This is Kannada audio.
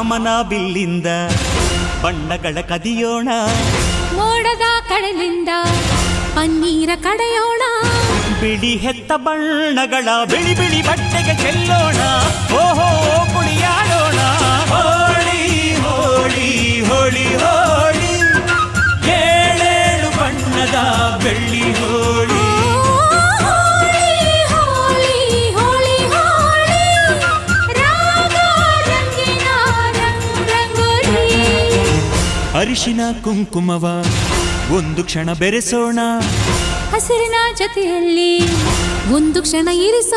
ಕಾಮನ ಬಿಲ್ಲಿಂದ ಬಣ್ಣಗಳ ಕದಿಯೋಣ, ಮೋಡದ ಕಡಲಿಂದ ಪನ್ನೀರ ಕಡೆಯೋಣ, ಬಿಳಿ ಹೆತ್ತ ಬಣ್ಣಗಳ ಬಿಳಿ ಬಿಳಿ ಬಟ್ಟೆಗೆ ಚೆಲ್ಲೋಣ, ಓಹೋ ಕುಣಿಯಾಡೋಣ. ಹೋಳಿ ಹೋಳಿ ಹೋಳಿ ಹೋಳಿ, ಏಳೇಳು ಬಣ್ಣದ ಬೆಳ್ಳಿ ಹೋಳಿ. ಅರಿಶಿನ ಕುಂಕುಮವ ಒಂದು ಕ್ಷಣ ಬೆರೆಸೋಣ, ಹಸಿರಿನ ಜೊತೆಯಲ್ಲಿ ಒಂದು ಕ್ಷಣ ಇರಿಸೋಣ.